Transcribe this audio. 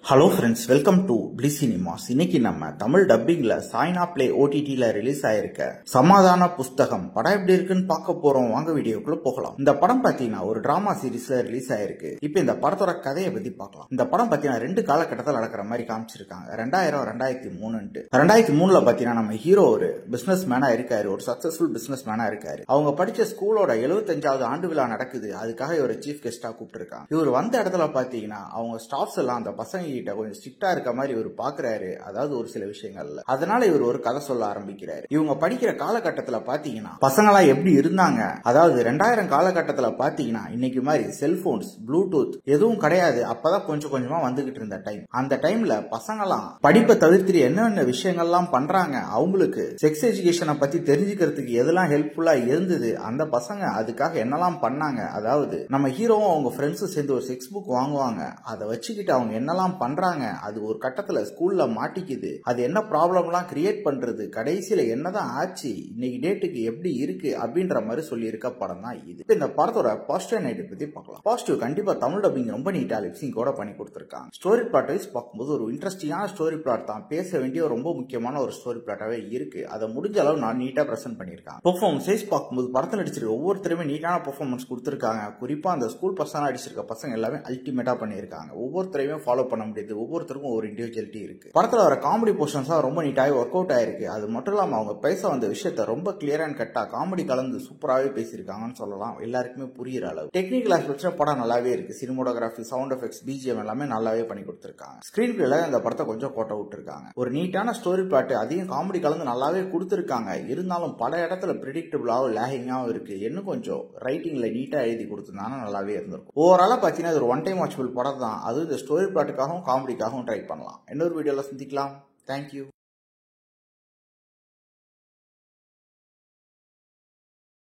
Hello friends, welcome to bliss cinemas. இன்னைக்கு நம்ம Tamil டப்பிங்ல Saina play OTTல release ஆயிருக்க சமாதான புஸ்தகம் படம் எப்படி இருக்குன்னு பார்க்க போறோம். வாங்க வீடியோக்குள்ள போகலாம். இந்த படம் பாத்தீங்கன்னா ஒரு டிராமா சீரிஸ்ல ரிலீஸ் ஆயிருக்கு. இப்போ இந்த படத்தோட கதையை பத்தி பார்க்கலாம். இந்த படம் பாத்தீங்கன்னா 2 காலகட்டத்தில் நடக்கிற மாதிரி காமிச்சிருக்காங்க. 2000-2003. 2003ல பாத்தீங்கன்னா நம்ம ஹீரோ ஒரு பிசினஸ் மேனா இருக்காரு, ஒரு சக்சஸ்ஃபுல் பிசினஸ் மேனா இருக்காரு. அவங்க படிச்ச ஸ்கூலோட 75வது ஆண்டு விழா நடக்குது. அதுக்காக இவர் சீஃப் கெஸ்டா கூப்பிட்டு இருக்காங்க. இவர் வந்த இடத்துல பாத்தீங்கன்னா அவங்க ஸ்டாஃப்ஸ் எல்லாம் அந்த பசங்க கிட்ட கொஞ்சம் ஸ்ட்ரிக்டா இருக்க மாதிரி இவர் பாக்குறாரு. அதாவது ஒரு சில விஷயங்கள்ல அதனால இவர் ஒரு கதை சொல்ல ஆரம்பிக்கிறாரு. இவங்க படிக்கிற காலகட்டத்துல பாத்தீங்கன்னா பசங்களா எப்படி இருந்தாங்க, அதாவது 2000 காலகட்டத்துல பாத்தீங்கன்னா இன்னைக்கு மாதிரி செல்போன்ஸ், ப்ளூடூத் எதுவும் கிடையாது. அப்பதான் கொஞ்சம் கொஞ்சமா வந்துகிட்டு இருந்த டைம். அந்த டைம்ல பசங்களாம் படிப்பை தவிர்த்து என்னென்ன விஷயங்கள்லாம் பண்றாங்க, அவங்களுக்கு செக்ஸ் எஜுகேஷனை பத்தி தெரிஞ்சுக்கிறதுக்கு எதெல்லாம் ஹெல்ப்ஃபுல்லா இருந்தது, அந்த பசங்க அதுக்காக என்னெல்லாம் பண்ணாங்க. அதாவது நம்ம ஹீரோவும் அவங்க ஃப்ரெண்ட்ஸும் சேர்ந்து ஒரு செக்ஸ் புக் வாங்குவாங்க. அதை வச்சுக்கிட்டு அவங்க என்னெல்லாம் பண்றாங்க, அது ஒரு கட்டத்துல ஸ்கூல்ல மாட்டிக்குது. அது என்ன ப்ராப்ளம்லாம் கிரியேட் பண்றது, கடைசியில என்னதான் ஆச்சு, இன்னைக்கு டேட்டுக்கு எப்படி இருக்கு அப்படின்ற மாதிரி சொல்லி இருக்க படம் தான் இது. இந்த படத்தோட பாசிட்டிவ் நெகட்டிவ் பத்தி பார்க்கலாம். பாசிட்டிவ், கண்டிப்பா தமிழ் டப்பிங் ரொம்ப நீட்டா லிப்சிங் கூட பண்ணி கொடுத்திருக்காங்க. ஸ்டோரி பிளாட் வைஸ் பார்க்கும்போது ஒரு இன்ட்ரெஸ்டிங்கான ஸ்டோரி பிளாட் தான். பேச வேண்டிய ரொம்ப முக்கியமான ஒரு ஸ்டோரி பிளாட்டாவே இருக்கு. அதை முடிஞ்ச அளவு நான் நீட்டா பிரசன்ட் பண்ணிருக்காங்க. பெர்ஃபார்மன்ஸ் வைஸ் பார்க்கும்போது படத்தில் நடிச்சிருக்க ஒவ்வொருத்தருமே நீட்டான பெர்ஃபார்மன்ஸ் கொடுத்திருக்காங்க. குறிப்பா அந்த ஸ்கூல் பசங்க நடிச்சிருக்க பசங்க எல்லாமே அல்டிமேட்டா பண்ணிருக்காங்க. ஒவ்வொருத்தரையுமே ஃபாலோ பண்ண முடியாது. ஒவ்வொருத்தருக்கும் ஒரு இண்டிவிஜுவலிட்டி இருக்கு. படத்துல வர காமெடி போர்ஷன்ஸ் ரொம்ப நீட்டாவே ஒர்க் அவுட் ஆயிருக்கு. அது மட்டும் இல்லாம அவங்க பேச வந்த விஷயத்த ரொம்ப கிளியர் அண்ட் கட்டா காமெடி கலந்து சூப்பராகவே பேசியிருக்காங்கன்னு சொல்லலாம். எல்லாருக்குமே புரியுற அளவு டெக்னிக்கல் ஆஸ்பெக்ட்ஸ்ல படம் நல்லாவே இருக்கு. சினிமோட்டோகிராஃபி, சவுண்ட் எஃபெக்ட்ஸ், BGM எல்லாமே நல்லாவே பண்ணி கொடுத்திருக்காங்க. ஸ்கிரீன் பிளேல இந்த படத்தை கொஞ்சம் கோட்டை விட்டுருக்காங்க. ஒரு நீட்டான ஸ்டோரி பிளாட், அதையும் காமெடி கலந்து நல்லாவே கொடுத்திருக்காங்க. இருந்தாலும் பல இடத்துல பிரெடிக்டபிளாவும் லேகிங்காவும் இருக்கு. இன்னும் கொஞ்சம் ரைட்டிங்ல நீட்டா எழுதி கொடுத்திருந்தாங்கன்னா நல்லாவே இருந்திருக்கும். ஓவராலா பாத்தீங்கன்னா ஒரு ஒன் டைம் வாட்சபிள் படம் தான். அது இந்த ஸ்டோரி பிளாட்டுக்காகவும் காமெடிக்காகவும் ட்ரை பண்ணலாம். இன்னொரு வீடியோல சந்திக்கலாம். தேங்க்யூ.